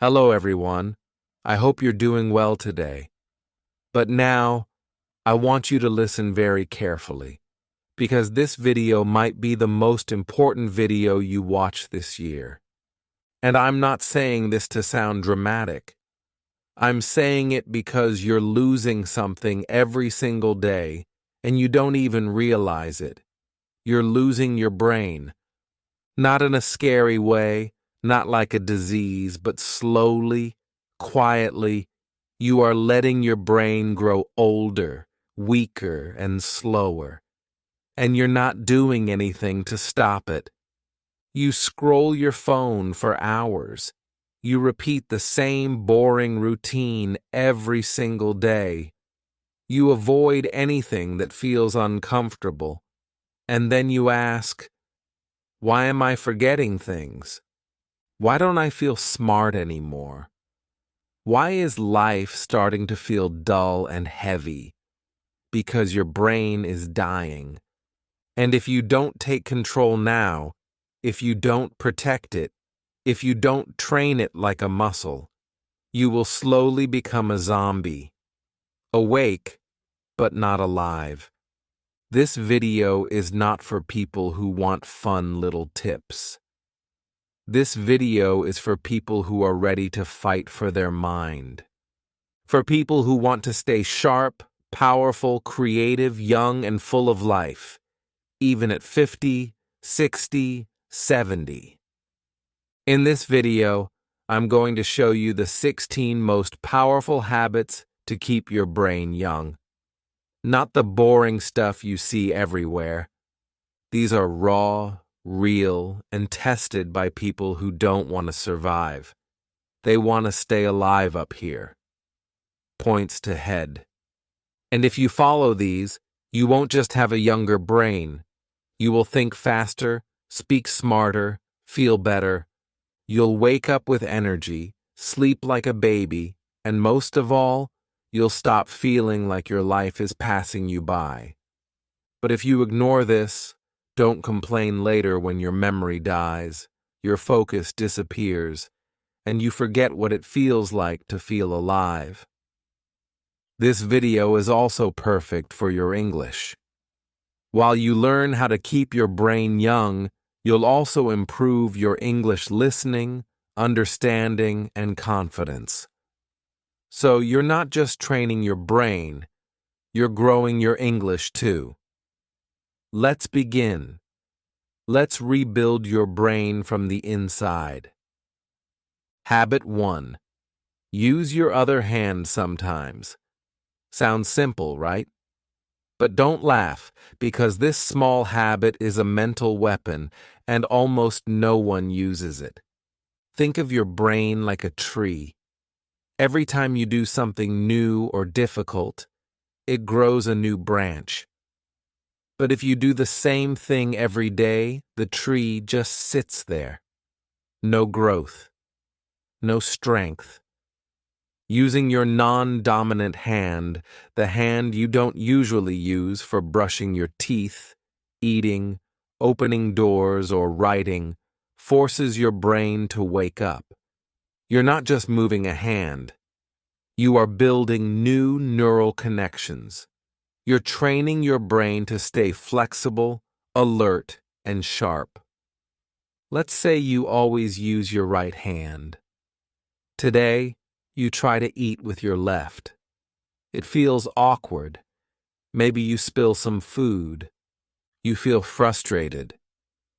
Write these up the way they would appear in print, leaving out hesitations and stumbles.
Hello, everyone. I hope you're doing well today. But now, I want you to listen very carefully, because this video might be the most important video you watch this year. And I'm not saying this to sound dramatic. I'm saying it because you're losing something every single day, and you don't even realize it. You're losing your brain. Not in a scary way, not like a disease, but slowly, quietly, you are letting your brain grow older, weaker, and slower. And you're not doing anything to stop it. You scroll your phone for hours. You repeat the same boring routine every single day. You avoid anything that feels uncomfortable. And then you ask, why am I forgetting things? Why don't I feel smart anymore? Why is life starting to feel dull and heavy? Because your brain is dying. And if you don't take control now, if you don't protect it, if you don't train it like a muscle, you will slowly become a zombie. Awake, but not alive. This video is not for people who want fun little tips. This video is for people who are ready to fight for their mind. For people who want to stay sharp, powerful, creative, young, and full of life, even at 50, 60, 70. In this video, I'm going to show you the 16 most powerful habits to keep your brain young. Not the boring stuff you see everywhere. These are raw, real, and tested by people who don't want to survive. They want to stay alive up here. Points to head. And if you follow these, you won't just have a younger brain. You will think faster, speak smarter, feel better. You'll wake up with energy, sleep like a baby, and most of all, you'll stop feeling like your life is passing you by. But if you ignore this, don't complain later when your memory dies, your focus disappears, and you forget what it feels like to feel alive. This video is also perfect for your English. While you learn how to keep your brain young, you'll also improve your English listening, understanding, and confidence. So you're not just training your brain, you're growing your English too. Let's begin. Let's rebuild your brain from the inside. Habit 1. Use your other hand sometimes. Sounds simple, right? But don't laugh, because this small habit is a mental weapon, and almost no one uses it. Think of your brain like a tree. Every time you do something new or difficult, it grows a new branch. But if you do the same thing every day, the tree just sits there. No growth. No strength. Using your non-dominant hand, the hand you don't usually use for brushing your teeth, eating, opening doors, or writing, forces your brain to wake up. You're not just moving a hand. You are building new neural connections. You're training your brain to stay flexible, alert, and sharp. Let's say you always use your right hand. Today, you try to eat with your left. It feels awkward. Maybe you spill some food. You feel frustrated.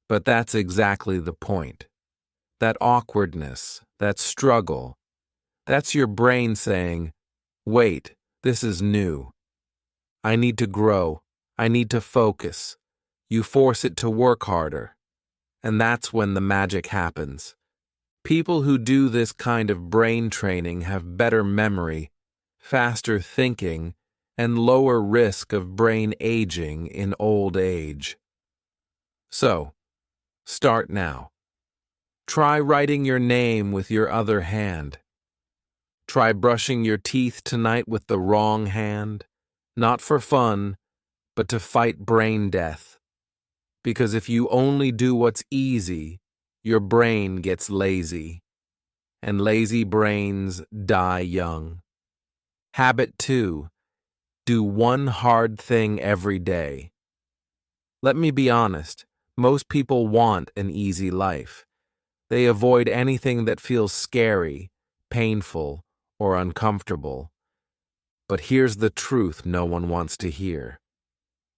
But that's exactly the point. That awkwardness, that struggle, that's your brain saying, wait, this is new. I need to grow. I need to focus. You force it to work harder. And that's when the magic happens. People who do this kind of brain training have better memory, faster thinking, and lower risk of brain aging in old age. So, start now. Try writing your name with your other hand. Try brushing your teeth tonight with the wrong hand, not for fun, but to fight brain death. Because if you only do what's easy, your brain gets lazy. and lazy brains die young. Habit 2. Do one hard thing every day. Let me be honest, most people want an easy life. They avoid anything that feels scary, painful, or uncomfortable. But here's the truth no one wants to hear.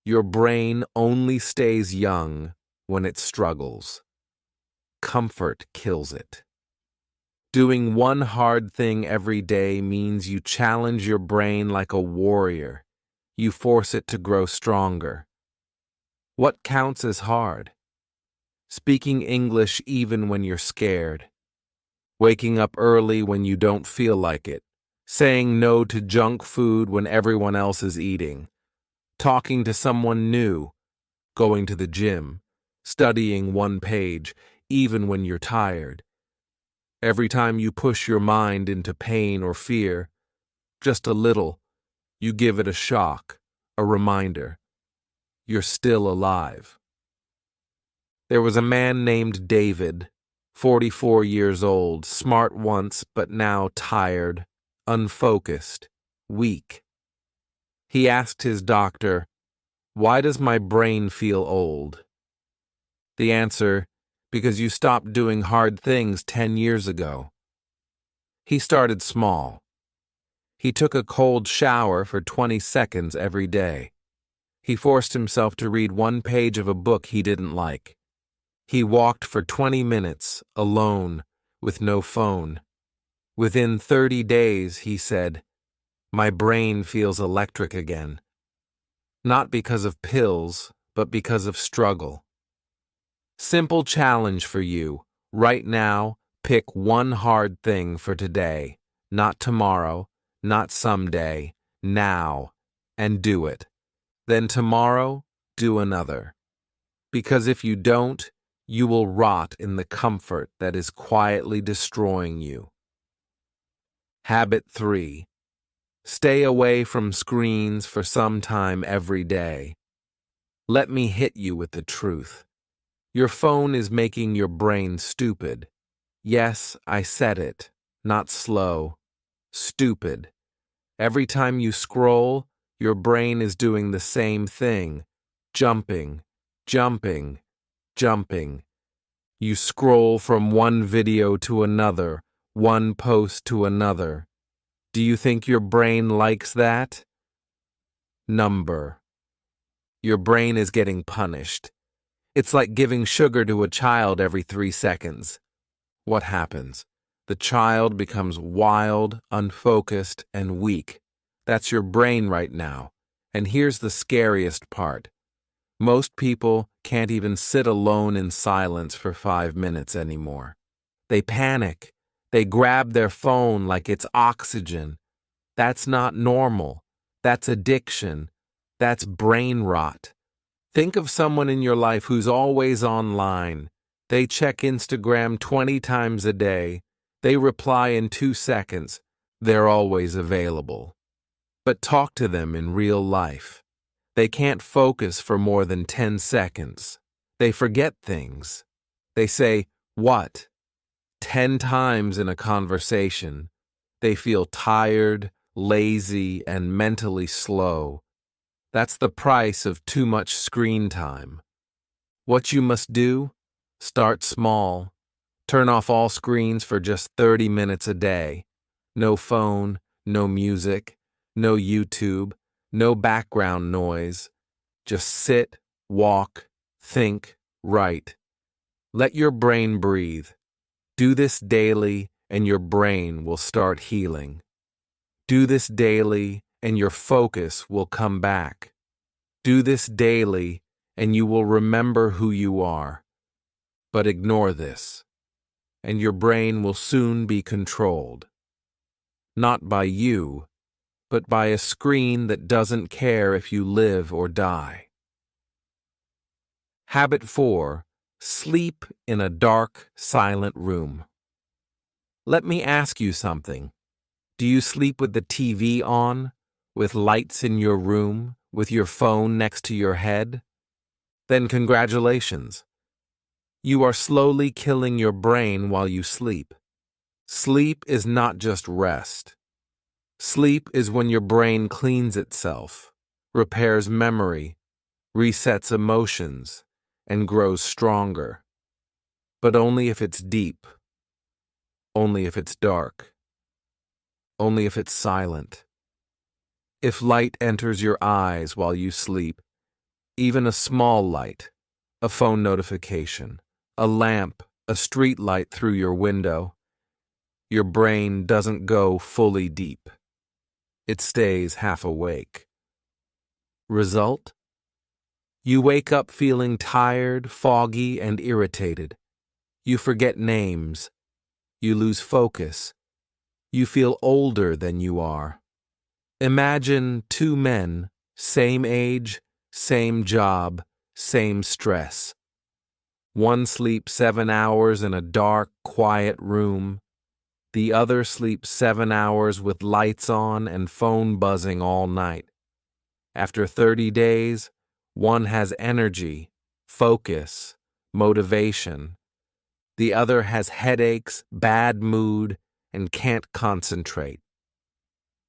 Your brain only stays young when it struggles. Comfort kills it. Doing one hard thing every day means you challenge your brain like a warrior. You force it to grow stronger. What counts as hard? Speaking English even when you're scared. Waking up early when you don't feel like it. Saying no to junk food when everyone else is eating. Talking to someone new. Going to the gym. Studying one page, even when you're tired. Every time you push your mind into pain or fear, just a little, you give it a shock, a reminder. You're still alive. There was a man named David, 44 years old, smart once but now tired, unfocused, weak. He asked his doctor, "Why does my brain feel old?" The answer, "Because you stopped doing hard things 10 years ago." He started small. He took a cold shower for 20 seconds every day. He forced himself to read one page of a book he didn't like. He walked for 20 minutes, alone, with no phone. Within 30 days, he said, "My brain feels electric again." Not because of pills, but because of struggle. Simple challenge for you. Right now, pick one hard thing for today. Not tomorrow, not someday, now, and do it. Then tomorrow, do another. Because if you don't, you will rot in the comfort that is quietly destroying you. Habit 3. Stay away from screens for some time every day. Let me hit you with the truth. Your phone is making your brain stupid. Yes, I said it. Not slow. Stupid. Every time you scroll, your brain is doing the same thing. Jumping, jumping, jumping. You scroll from one video to another, one post to another. Do you think your brain likes that? Number. Your brain is getting punished. It's like giving sugar to a child every 3 seconds. What happens? The child becomes wild, unfocused, and weak. That's your brain right now. And here's the scariest part. Most people can't even sit alone in silence for 5 minutes anymore. They panic. They grab their phone like it's oxygen. That's not normal. That's addiction. That's brain rot. Think of someone in your life who's always online. They check Instagram 20 times a day. They reply in 2 seconds. They're always available. But talk to them in real life. They can't focus for more than 10 seconds. They forget things. They say, "What?" 10 times in a conversation. They feel tired, lazy, and mentally slow. That's the price of too much screen time. What you must do? Start small. Turn off all screens for just 30 minutes a day. No phone, no music, no YouTube, no background noise. Just sit, walk, think, write. Let your brain breathe. Do this daily and your brain will start healing. Do this daily and your focus will come back. Do this daily and you will remember who you are. But ignore this, and your brain will soon be controlled. Not by you, but by a screen that doesn't care if you live or die. Habit 4. Sleep in a dark, silent room. Let me ask you something. Do you sleep with the TV on, with lights in your room, with your phone next to your head? Then congratulations. You are slowly killing your brain while you sleep. Sleep is not just rest. Sleep is when your brain cleans itself, repairs memory, resets emotions, and grows stronger. But only if it's deep. Only if it's dark. Only if it's silent. If light enters your eyes while you sleep, even a small light, a phone notification, a lamp, a street light through your window, your brain doesn't go fully deep. It stays half awake. Result? You wake up feeling tired, foggy, and irritated. You forget names. You lose focus. You feel older than you are. Imagine two men, same age, same job, same stress. One sleeps 7 hours in a dark, quiet room. The other sleeps 7 hours with lights on and phone buzzing all night. After 30 days, one has energy, focus, motivation. The other has headaches, bad mood, and can't concentrate.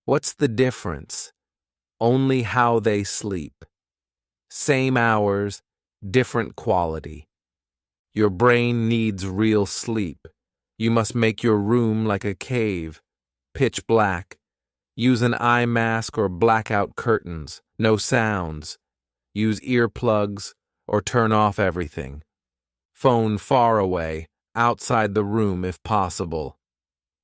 What's the difference? Only how they sleep. Same hours, different quality. Your brain needs real sleep. You must make your room like a cave, pitch black. Use an eye mask or blackout curtains, no sounds. Use earplugs or turn off everything. Phone far away, outside the room if possible.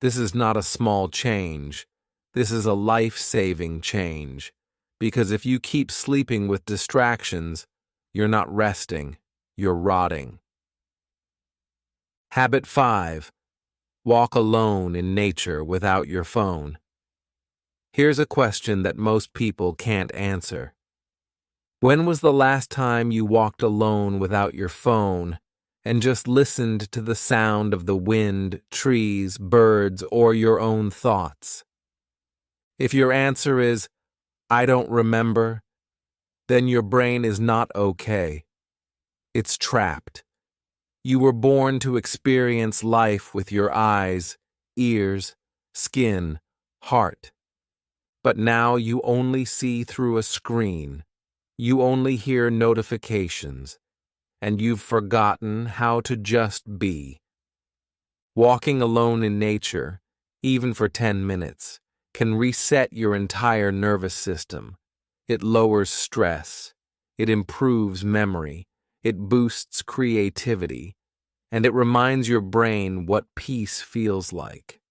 This is not a small change. This is a life-saving change. Because if you keep sleeping with distractions, you're not resting, you're rotting. Habit 5. Walk alone in nature without your phone. Here's a question that most people can't answer. When was the last time you walked alone without your phone and just listened to the sound of the wind, trees, birds, or your own thoughts? If your answer is, I don't remember, then your brain is not okay. It's trapped. You were born to experience life with your eyes, ears, skin, heart. But now you only see through a screen. You only hear notifications. And you've forgotten how to just be. Walking alone in nature, even for 10 minutes, can reset your entire nervous system. It lowers stress. It improves memory. It boosts creativity. And it reminds your brain what peace feels like.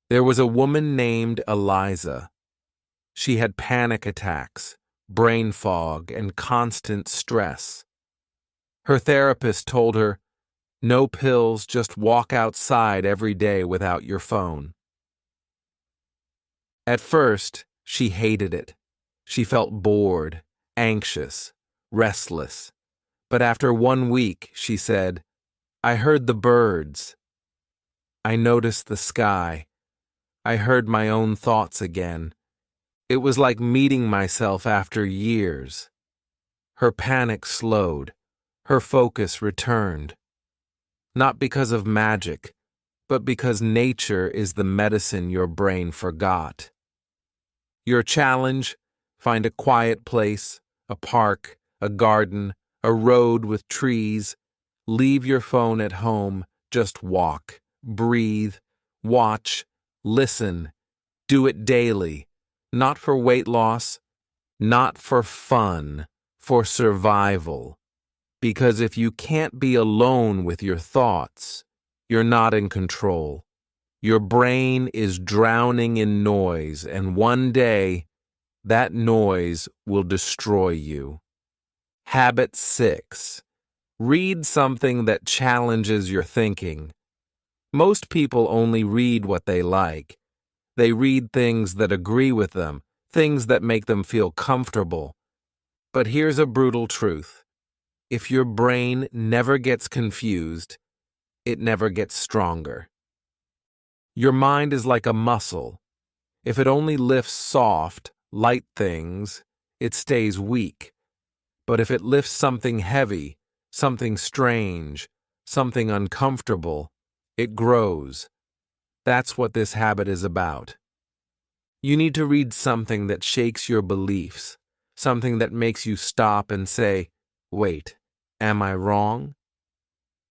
There was a woman named Eliza. She had panic attacks, brain fog, and constant stress. Her therapist told her, no pills, just walk outside every day without your phone. At first, she hated it. She felt bored, anxious, restless. But after 1 week, she said, I heard the birds. I noticed the sky. I heard my own thoughts again. It was like meeting myself after years. Her panic slowed. Her focus returned. Not because of magic, but because nature is the medicine your brain forgot. Your challenge: find a quiet place, a park, a garden, a road with trees. Leave your phone at home. Just walk, breathe, watch, listen. Do it daily. Not for weight loss, not for fun, for survival. Because if you can't be alone with your thoughts, you're not in control. Your brain is drowning in noise, and one day, that noise will destroy you. Habit 6. Read something that challenges your thinking. Most people only read what they like. They read things that agree with them, things that make them feel comfortable. But here's a brutal truth. If your brain never gets confused, it never gets stronger. Your mind is like a muscle. If it only lifts soft, light things, it stays weak. But if it lifts something heavy, something strange, something uncomfortable, It grows. That's what this habit is about. You need to read something that shakes your beliefs, something that makes you stop and say, wait, am I wrong?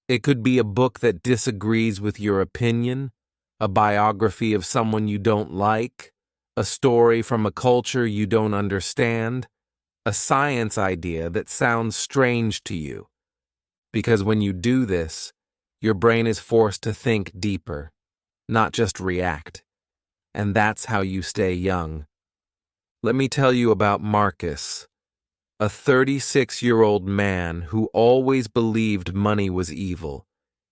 It could be a book that disagrees with your opinion, a biography of someone you don't like, a story from a culture you don't understand, a science idea that sounds strange to you. Because when you do this, your brain is forced to think deeper, not just react. And that's how you stay young. Let me tell you about Marcus, a 36-year-old man who always believed money was evil.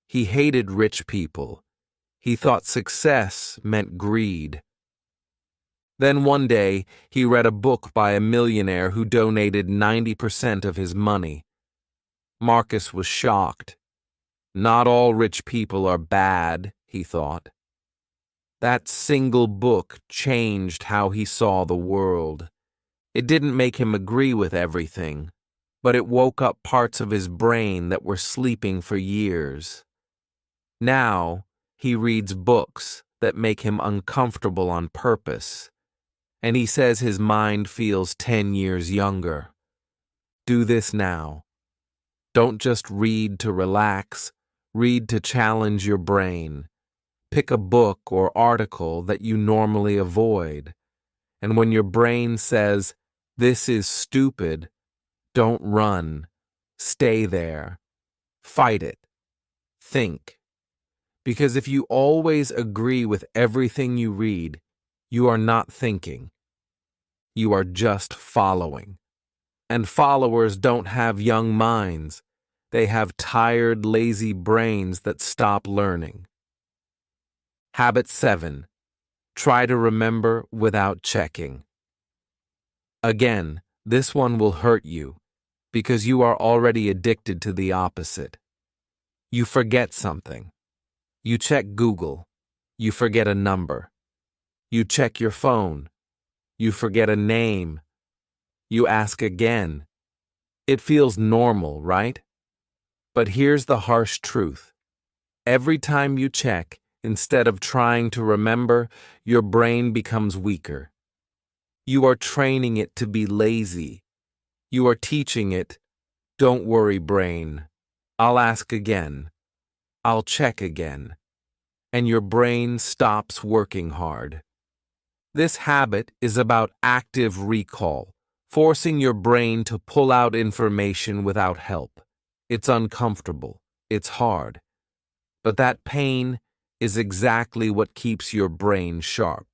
He hated rich people. He thought success meant greed. Then one day, he read a book by a millionaire who donated 90% of his money. Marcus was shocked. Not all rich people are bad, he thought. That single book changed how he saw the world. It didn't make him agree with everything, but it woke up parts of his brain that were sleeping for years. Now, he reads books that make him uncomfortable on purpose, and he says his mind feels 10 years younger. Do this now. Don't just read to relax, read to challenge your brain. Pick a book or article that you normally avoid. And when your brain says, "This is stupid," don't run. Stay there. Fight it. Think. Because if you always agree with everything you read, you are not thinking. You are just following. And followers don't have young minds. They have tired, lazy brains that stop learning. Habit 7. Try to remember without checking. Again, this one will hurt you because you are already addicted to the opposite. You forget something. You check Google. You forget a number. You check your phone. You forget a name. You ask again. It feels normal, right? But here's the harsh truth. Every time you check, instead of trying to remember, your brain becomes weaker. You are training it to be lazy. You are teaching it, "Don't worry, brain. I'll ask again. I'll check again." And your brain stops working hard. This habit is about active recall, forcing your brain to pull out information without help. It's uncomfortable. It's hard. But that pain is exactly what keeps your brain sharp.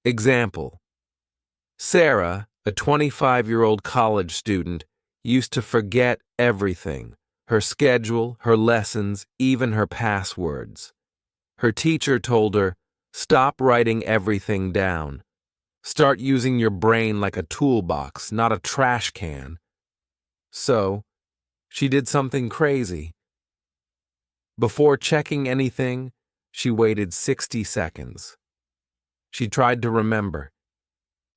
Example: Sarah, a 25-year-old college student, used to forget everything: her schedule, her lessons, even her passwords. Her teacher told her, "Stop writing everything down. Start using your brain like a toolbox, not a trash can." So, she did something crazy. Before checking anything, she waited 60 seconds. She tried to remember.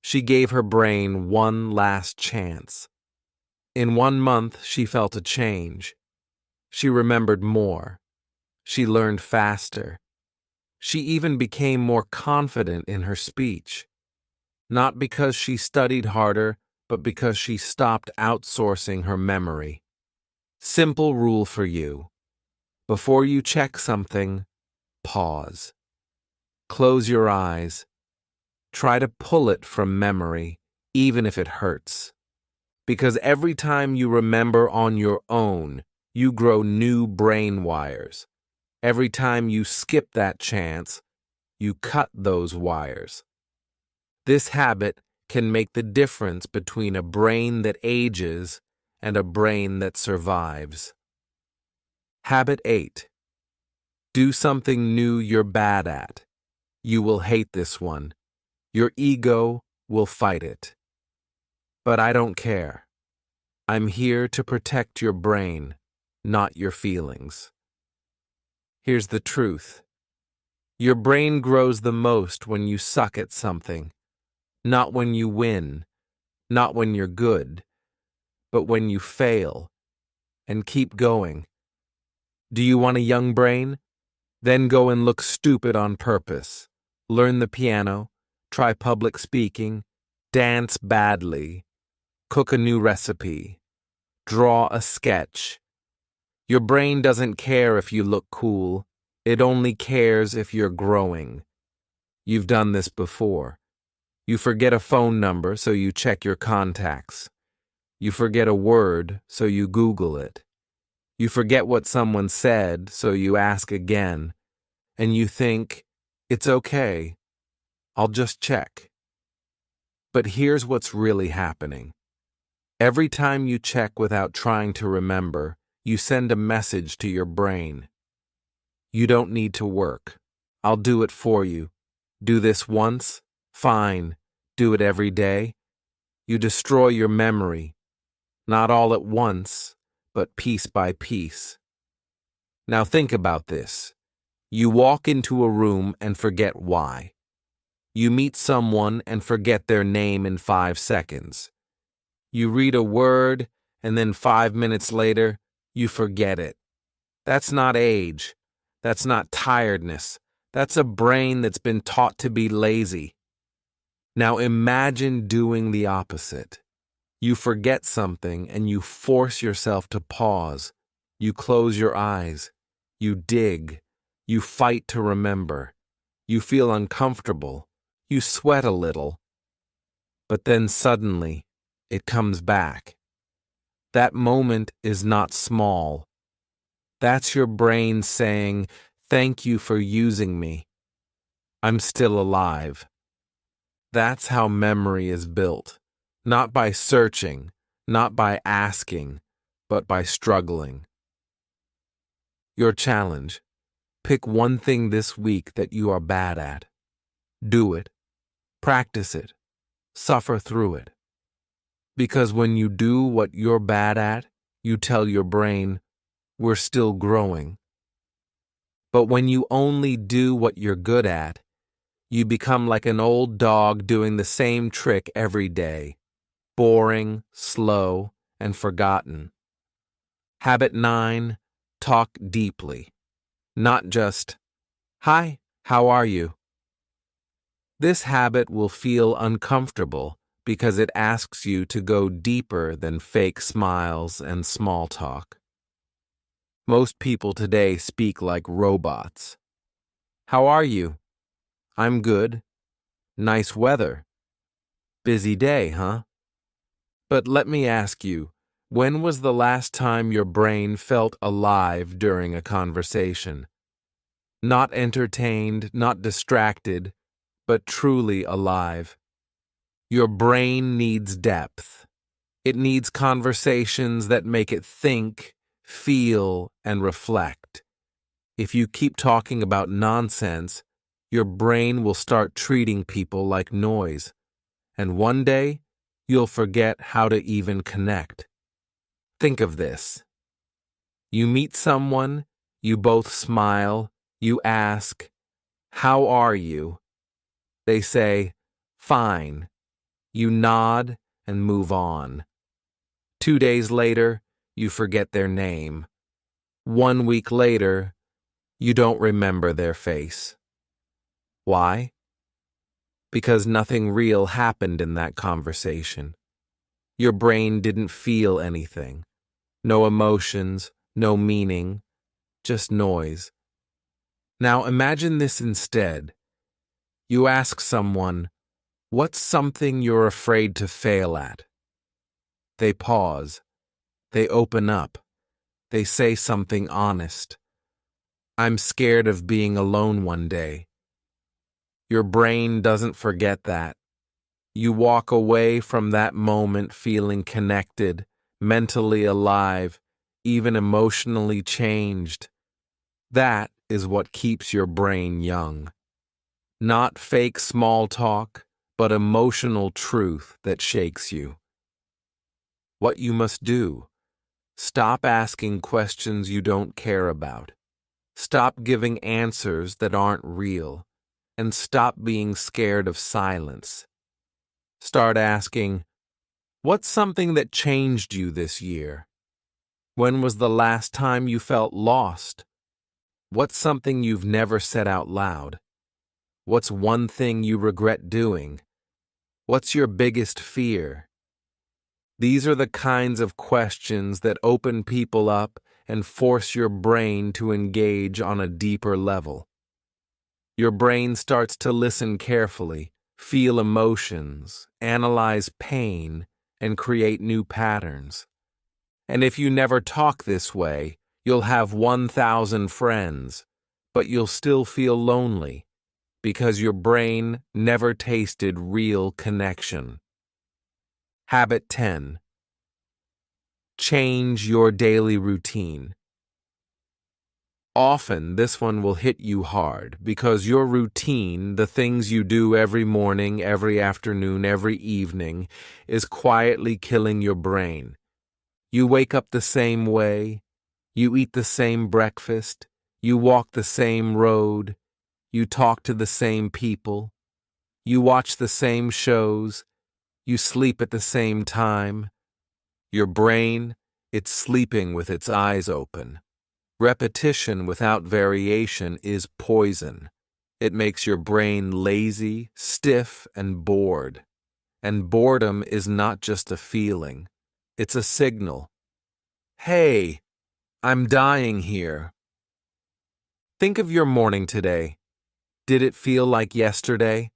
She gave her brain one last chance. In 1 month, she felt a change. She remembered more. She learned faster. She even became more confident in her speech. Not because she studied harder, but because she stopped outsourcing her memory. Simple rule for you. Before you check something, pause. Close your eyes. Try to pull it from memory, even if it hurts. Because every time you remember on your own, you grow new brain wires. Every time you skip that chance, you cut those wires. This habit can make the difference between a brain that ages and a brain that survives. Habit 8. Do something new you're bad at. You will hate this one. Your ego will fight it. But I don't care. I'm here to protect your brain, not your feelings. Here's the truth. Your brain grows the most when you suck at something. Not when you win, not when you're good, but when you fail and keep going. Do you want a young brain? Then go and look stupid on purpose. Learn the piano, try public speaking, dance badly, cook a new recipe, draw a sketch. Your brain doesn't care if you look cool. It only cares if you're growing. You've done this before. You forget a phone number, so you check your contacts. You forget a word, so you Google it. You forget what someone said, so you ask again. And you think, it's okay, I'll just check. But here's what's really happening. Every time you check without trying to remember, you send a message to your brain. You don't need to work. I'll do it for you. Do this once? Fine. Do it every day? You destroy your memory. Not all at once, but piece by piece. Now think about this. You walk into a room and forget why. You meet someone and forget their name in 5 seconds. You read a word, and then 5 minutes later, you forget it. That's not age. That's not tiredness. That's a brain that's been taught to be lazy. Now imagine doing the opposite. You forget something and you force yourself to pause. You close your eyes. You dig. You fight to remember. You feel uncomfortable. You sweat a little. But then suddenly, it comes back. That moment is not small. That's your brain saying, "Thank you for using me. I'm still alive." That's how memory is built. Not by searching, not by asking, but by struggling. Your challenge: pick one thing this week that you are bad at. Do it. Practice it. Suffer through it. Because when you do what you're bad at, you tell your brain, "We're still growing." But when you only do what you're good at, you become like an old dog doing the same trick every day. Boring, slow, and forgotten. Habit 9, talk deeply. Not just, "Hi, how are you?" This habit will feel uncomfortable because it asks you to go deeper than fake smiles and small talk. Most people today speak like robots. "How are you?" "I'm good." "Nice weather." "Busy day, huh?" But let me ask you, when was the last time your brain felt alive during a conversation? Not entertained, not distracted, but truly alive. Your brain needs depth. It needs conversations that make it think, feel, and reflect. If you keep talking about nonsense, your brain will start treating people like noise. And one day, you'll forget how to even connect. Think of this. You meet someone, you both smile, you ask, "How are you?" They say, "Fine." You nod and move on. 2 days later, you forget their name. 1 week later, you don't remember their face. Why? Because nothing real happened in that conversation. Your brain didn't feel anything. No emotions, no meaning, just noise. Now imagine this instead. You ask someone, "What's something you're afraid to fail at?" They pause. They open up. They say something honest. "I'm scared of being alone one day." Your brain doesn't forget that. You walk away from that moment feeling connected, mentally alive, even emotionally changed. That is what keeps your brain young. Not fake small talk, but emotional truth that shakes you. What you must do: stop asking questions you don't care about. Stop giving answers that aren't real. And stop being scared of silence. Start asking, "What's something that changed you this year? When was the last time you felt lost? What's something you've never said out loud? What's one thing you regret doing? What's your biggest fear? These are the kinds of questions that open people up and force your brain to engage on a deeper level. Your brain starts to listen carefully, feel emotions, analyze pain, and create new patterns. And if you never talk this way, you'll have 1,000 friends, but you'll still feel lonely because your brain never tasted real connection. Habit 10. Change your daily routine. Often, this one will hit you hard because your routine, the things you do every morning, every afternoon, every evening, is quietly killing your brain. You wake up the same way, you eat the same breakfast, you walk the same road, you talk to the same people, you watch the same shows, you sleep at the same time. Your brain, it's sleeping with its eyes open. Repetition without variation is poison. It makes your brain lazy, stiff, and bored. And boredom is not just a feeling. It's a signal. Hey, I'm dying here. Think of your morning today. Did it feel like yesterday?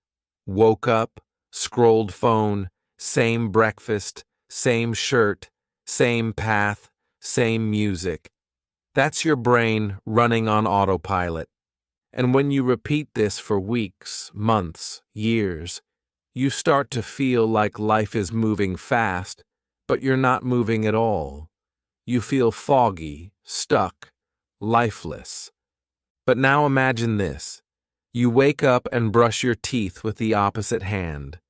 Woke up, scrolled phone, same breakfast, same shirt, same path, same music. That's your brain running on autopilot. And when you repeat this for weeks, months, years, you start to feel like life is moving fast, but you're not moving at all. You feel foggy, stuck, lifeless. But now imagine this. You wake up and brush your teeth with the opposite hand.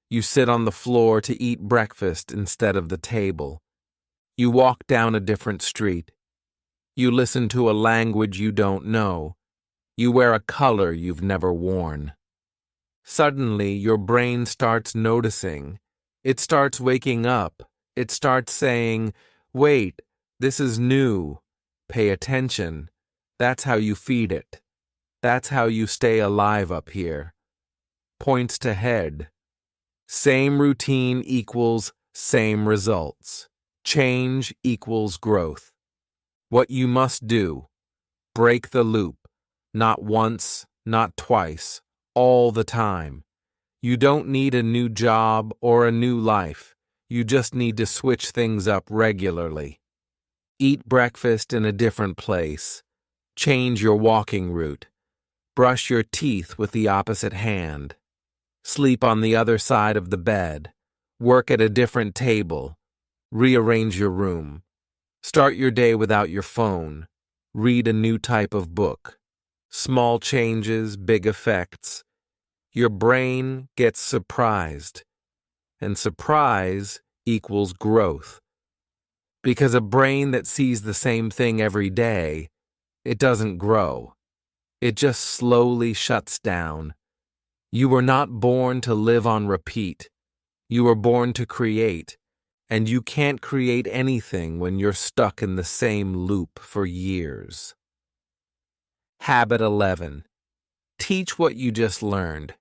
You sit on the floor to eat breakfast instead of the table. You walk down a different street. You listen to a language you don't know. You wear a color you've never worn. Suddenly, your brain starts noticing. It starts waking up. It starts saying, wait, this is new. Pay attention. That's how you feed it. That's how you stay alive up here. Points to head. Same routine equals same results. Change equals growth. What you must do, break the loop, not once, not twice, all the time. You don't need a new job or a new life. You just need to switch things up regularly. Eat breakfast in a different place. Change your walking route. Brush your teeth with the opposite hand. Sleep on the other side of the bed. Work at a different table. Rearrange your room. Start your day without your phone. Read a new type of book. Small changes, big effects. Your brain gets surprised. And surprise equals growth. Because a brain that sees the same thing every day, it doesn't grow. It just slowly shuts down. You were not born to live on repeat. You were born to create. And you can't create anything when you're stuck in the same loop for years. Habit 11. Teach what you just learned.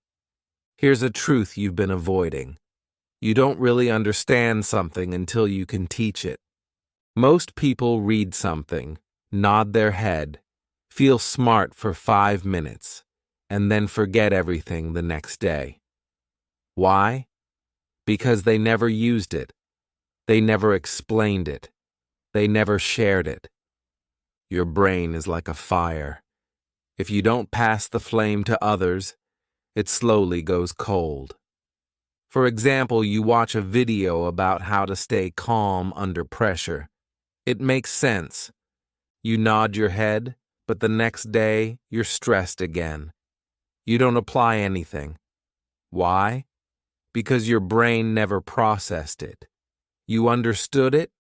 Here's a truth you've been avoiding. You don't really understand something until you can teach it. Most people read something, nod their head, feel smart for 5 minutes, and then forget everything the next day. Why? Because they never used it. They never explained it. They never shared it. Your brain is like a fire. If you don't pass the flame to others, it slowly goes cold. For example, you watch a video about how to stay calm under pressure. It makes sense. You nod your head, but the next day you're stressed again. You don't apply anything. Why? Because your brain never processed it. You understood it,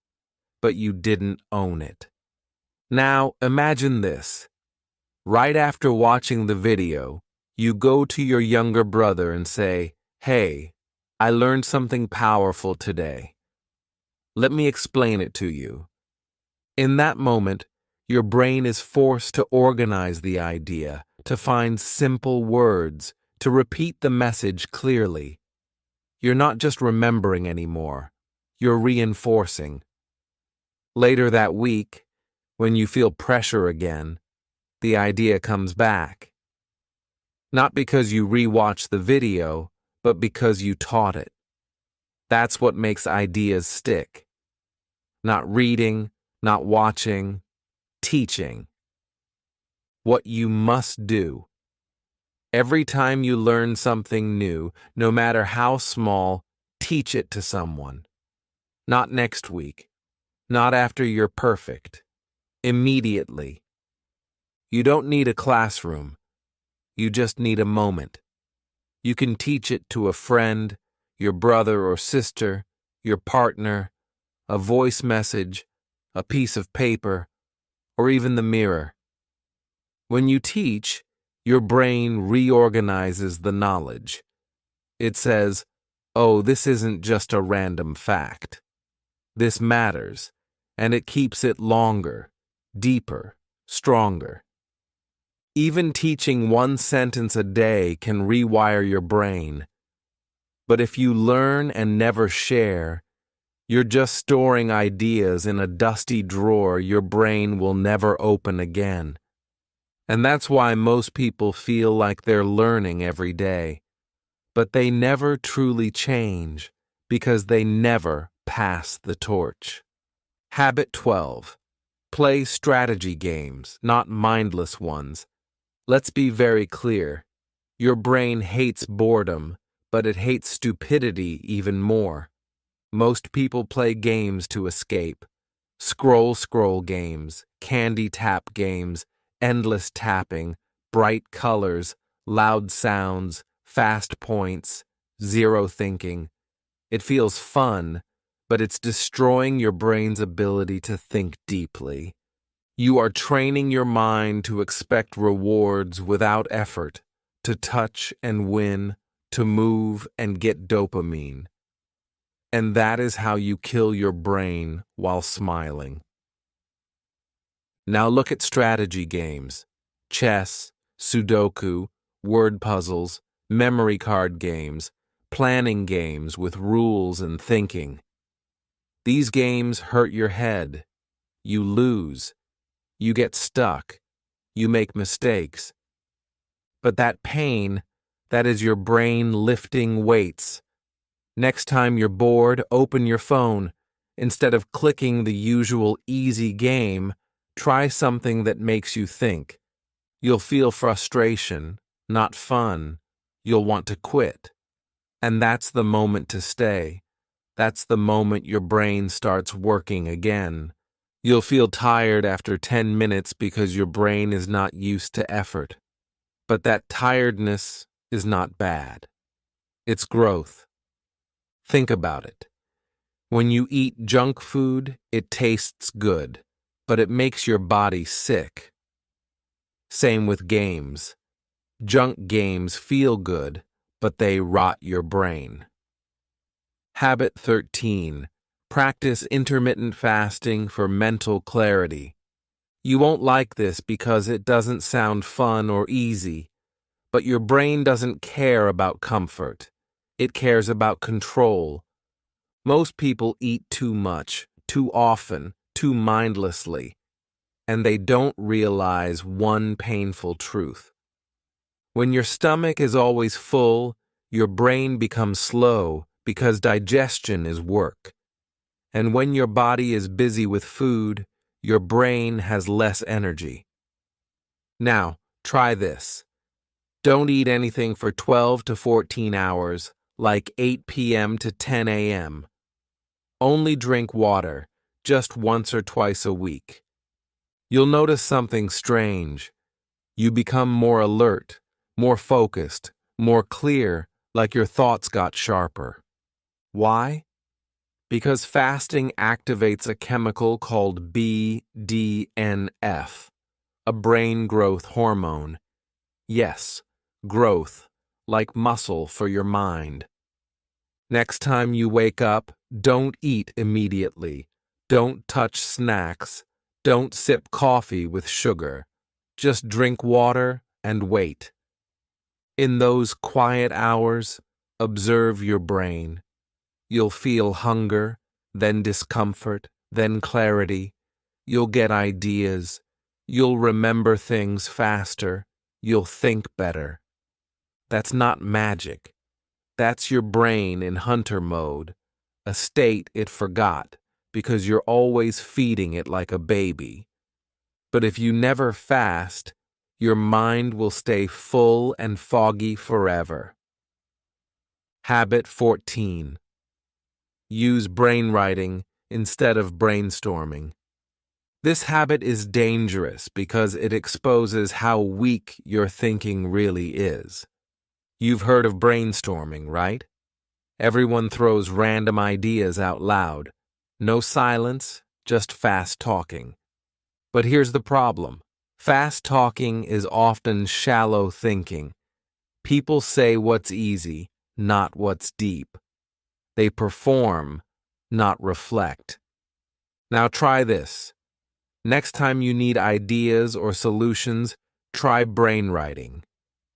but you didn't own it. Now, imagine this. Right after watching the video, you go to your younger brother and say, "Hey, I learned something powerful today. Let me explain it to you." In that moment, Your brain is forced to organize the idea, to find simple words, to repeat the message clearly. You're not just remembering anymore, you're reinforcing. Later that week, when you feel pressure again, the idea comes back. Not because you rewatch the video, but because you taught it. That's what makes ideas stick. Not reading, not watching, teaching. What you must do. Every time you learn something new, no matter how small, teach it to someone. Not next week. Not after you're perfect. Immediately. You don't need a classroom. You just need a moment. You can teach it to a friend, your brother or sister, your partner, a voice message, a piece of paper, or even the mirror. When you teach, your brain reorganizes the knowledge. It says, oh, this isn't just a random fact. This matters, and it keeps it longer, deeper, stronger. Even teaching one sentence a day can rewire your brain. But if you learn and never share, you're just storing ideas in a dusty drawer your brain will never open again. And that's why most people feel like they're learning every day. But they never truly change because they never pass the torch. Habit 12. Play strategy games, not mindless ones. Let's be very clear. Your brain hates boredom, but it hates stupidity even more. Most people play games to escape. Scroll games, candy tap games, endless tapping, bright colors, loud sounds, fast points, zero thinking. It feels fun, but it's destroying your brain's ability to think deeply. You are training your mind to expect rewards without effort, to touch and win, to move and get dopamine. And that is how you kill your brain while smiling. Now look at strategy games. Chess, Sudoku, word puzzles, memory card games, planning games with rules and thinking. These games hurt your head. You lose. You get stuck. You make mistakes. But that pain, that is your brain lifting weights. Next time you're bored, open your phone. Instead of clicking the usual easy game, try something that makes you think. You'll feel frustration, not fun. You'll want to quit. And that's the moment to stay. That's the moment your brain starts working again. You'll feel tired after 10 minutes because your brain is not used to effort. But that tiredness is not bad. It's growth. Think about it. When you eat junk food, it tastes good, but it makes your body sick. Same with games. Junk games feel good, but they rot your brain. Habit 13. Practice intermittent fasting for mental clarity. You won't like this because it doesn't sound fun or easy, but your brain doesn't care about comfort. It cares about control. Most people eat too much, too often, too mindlessly, and they don't realize one painful truth. When your stomach is always full, your brain becomes slow because digestion is work. And when your body is busy with food, your brain has less energy. Now, try this. Don't eat anything for 12 to 14 hours, like 8 p.m. to 10 a.m. Only drink water, just once or twice a week. You'll notice something strange. You become more alert, more focused, more clear, like your thoughts got sharper. Why? Because fasting activates a chemical called BDNF, a brain growth hormone. Yes, growth, like muscle for your mind. Next time you wake up, don't eat immediately. Don't touch snacks. Don't sip coffee with sugar. Just drink water and wait. In those quiet hours, observe your brain. You'll feel hunger, then discomfort, then clarity. You'll get ideas. You'll remember things faster. You'll think better. That's not magic. That's your brain in hunter mode, a state it forgot because you're always feeding it like a baby. But if you never fast, your mind will stay full and foggy forever. Habit 14. Use brainwriting instead of brainstorming. This habit is dangerous because it exposes how weak your thinking really is. You've heard of brainstorming, right? Everyone throws random ideas out loud. No silence, just fast talking. But here's the problem. Fast talking is often shallow thinking. People say what's easy, not what's deep. They perform, not reflect. Now try this. Next time you need ideas or solutions, try brainwriting.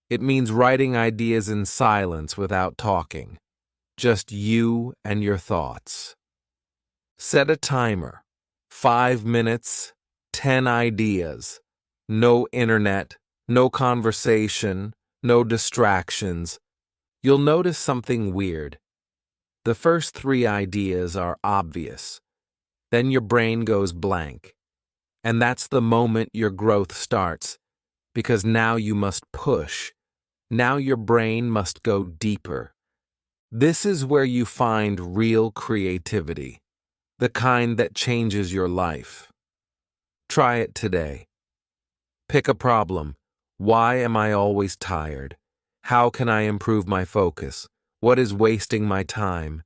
It means writing ideas in silence without talking. Just you and your thoughts. Set a timer. 5 minutes, 10 ideas. No internet, no conversation, no distractions. You'll notice something weird. The first 3 ideas are obvious. Then your brain goes blank. And that's the moment your growth starts, because now you must push. Now your brain must go deeper. This is where you find real creativity, the kind that changes your life. Try it today. Pick a problem. Why am I always tired? How can I improve my focus? What is wasting my time?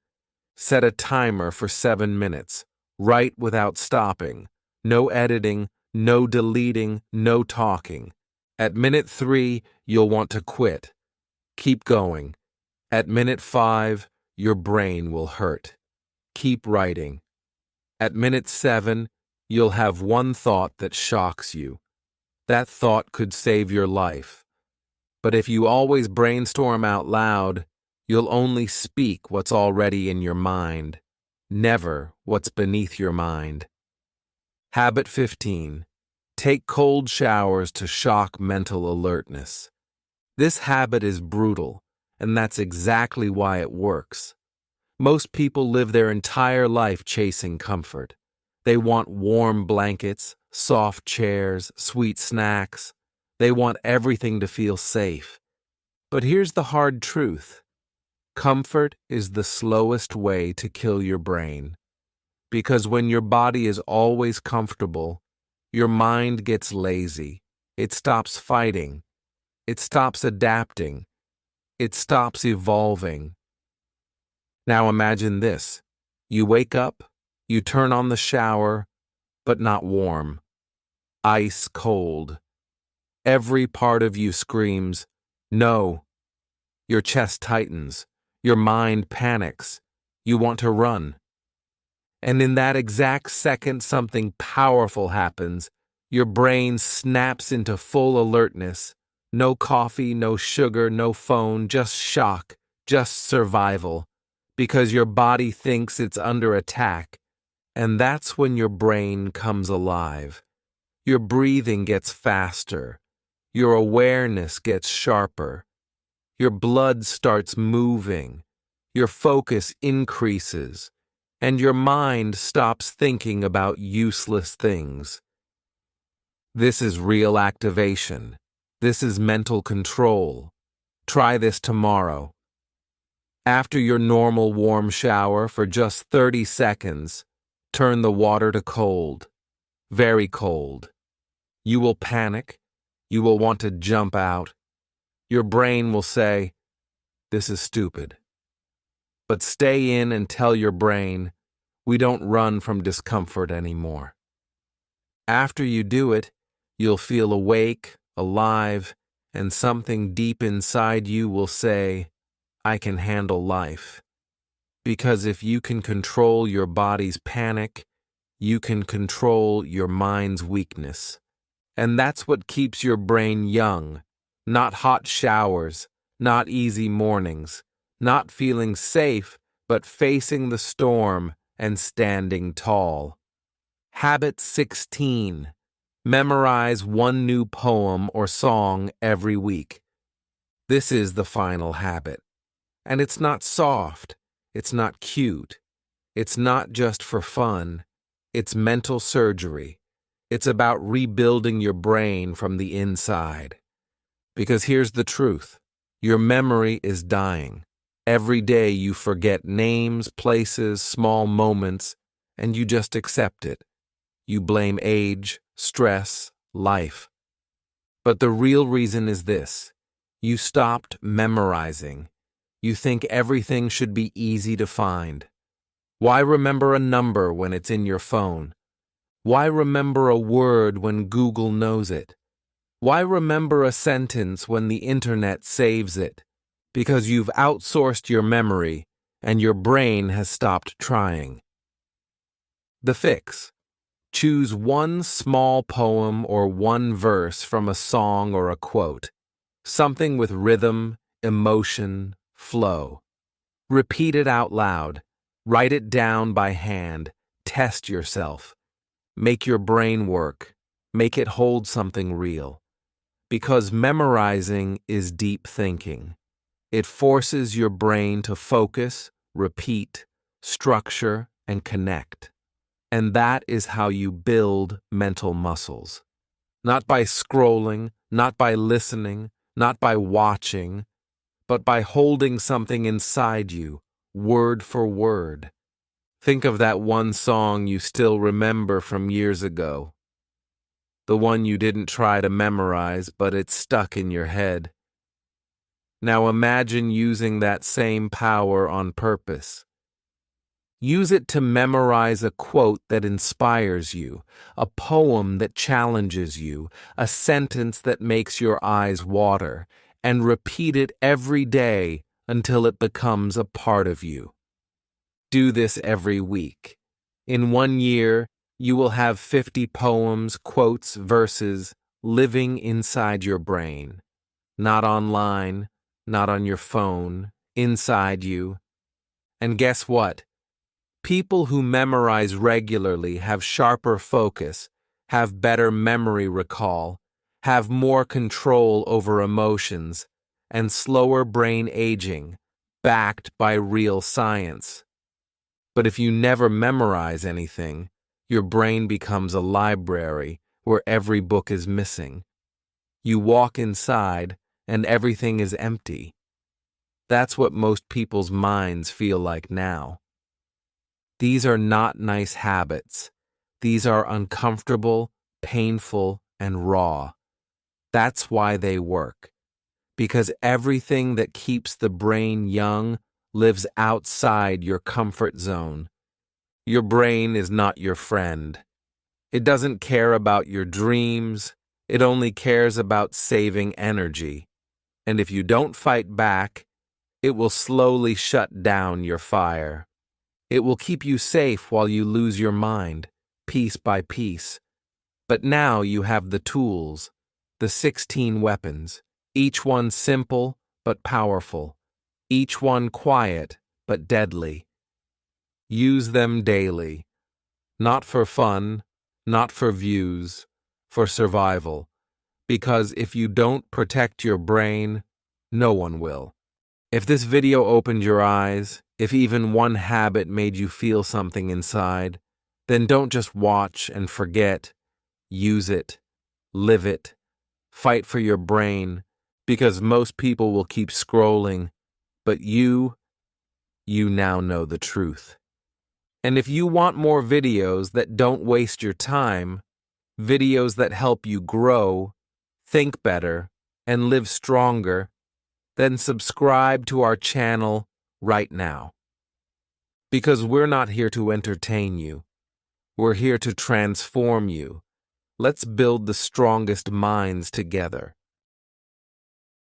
Set a timer for 7 minutes. Write without stopping. No editing, no deleting, no talking. At minute 3, you'll want to quit. Keep going. At minute 5, your brain will hurt. Keep writing. At minute 7, you'll have one thought that shocks you. That thought could save your life. But if you always brainstorm out loud, you'll only speak what's already in your mind, never what's beneath your mind. Habit 15. Take cold showers to shock mental alertness. This habit is brutal, and that's exactly why it works. Most people live their entire life chasing comfort. They want warm blankets, soft chairs, sweet snacks. They want everything to feel safe. But here's the hard truth. Comfort is the slowest way to kill your brain. Because when your body is always comfortable, your mind gets lazy. It stops fighting. It stops adapting. It stops evolving. Now imagine this. You wake up, you turn on the shower, but not warm. Ice cold. Every part of you screams, "No." Your chest tightens. Your mind panics. You want to run. And in that exact second, something powerful happens. Your brain snaps into full alertness. No coffee, no sugar, no phone, just shock, just survival. Because your body thinks it's under attack. And that's when your brain comes alive. Your breathing gets faster. Your awareness gets sharper. Your blood starts moving. Your focus increases. And your mind stops thinking about useless things. This is real activation. This is mental control. Try this tomorrow. After your normal warm shower for just 30 seconds, turn the water to cold, very cold. You will panic. You will want to jump out. Your brain will say, "This is stupid." But stay in and tell your brain, "We don't run from discomfort anymore." After you do it, you'll feel awake, alive, and something deep inside you will say, "I can handle life." Because if you can control your body's panic, you can control your mind's weakness. And that's what keeps your brain young. Not hot showers, not easy mornings, not feeling safe, but facing the storm and standing tall. Habit 16. Memorize one new poem or song every week. This is the final habit. And it's not soft. It's not cute. It's not just for fun. It's mental surgery. It's about rebuilding your brain from the inside. Because here's the truth. Your memory is dying. Every day you forget names, places, small moments, and you just accept it. You blame age, stress, life. But the real reason is this. You stopped memorizing. You think everything should be easy to find. Why remember a number when it's in your phone? Why remember a word when Google knows it? Why remember a sentence when the internet saves it? Because you've outsourced your memory and your brain has stopped trying. The fix. Choose one small poem or one verse from a song or a quote. Something with rhythm, emotion, flow. Repeat it out loud. Write it down by hand. Test yourself. Make your brain work. Make it hold something real. Because memorizing is deep thinking. It forces your brain to focus, repeat, structure, and connect. And that is how you build mental muscles. Not by scrolling, not by listening, not by watching, but by holding something inside you, word for word. Think of that one song you still remember from years ago. The one you didn't try to memorize, but it's stuck in your head. Now imagine using that same power on purpose. Use it to memorize a quote that inspires you, a poem that challenges you, a sentence that makes your eyes water, and repeat it every day until it becomes a part of you. Do this every week. In 1 year, you will have 50 poems, quotes, verses living inside your brain. Not online, not on your phone, inside you. And guess what? People who memorize regularly have sharper focus, have better memory recall, have more control over emotions, and slower brain aging, backed by real science. But if you never memorize anything, your brain becomes a library where every book is missing. You walk inside, and everything is empty. That's what most people's minds feel like now. These are not nice habits. These are uncomfortable, painful, and raw. That's why they work. Because everything that keeps the brain young lives outside your comfort zone. Your brain is not your friend. It doesn't care about your dreams. It only cares about saving energy. And if you don't fight back, it will slowly shut down your fire. It will keep you safe while you lose your mind, piece by piece. But now you have the tools, the 16 weapons, each one simple but powerful, each one quiet but deadly. Use them daily, not for fun, not for views, for survival. Because if you don't protect your brain, no one will. If this video opened your eyes, if even one habit made you feel something inside, then don't just watch and forget. Use it. Live it. Fight for your brain, because most people will keep scrolling, but you now know the truth. And if you want more videos that don't waste your time, videos that help you grow, think better, and live stronger, then subscribe to our channel right now. Because we're not here to entertain you. We're here to transform you. Let's build the strongest minds together.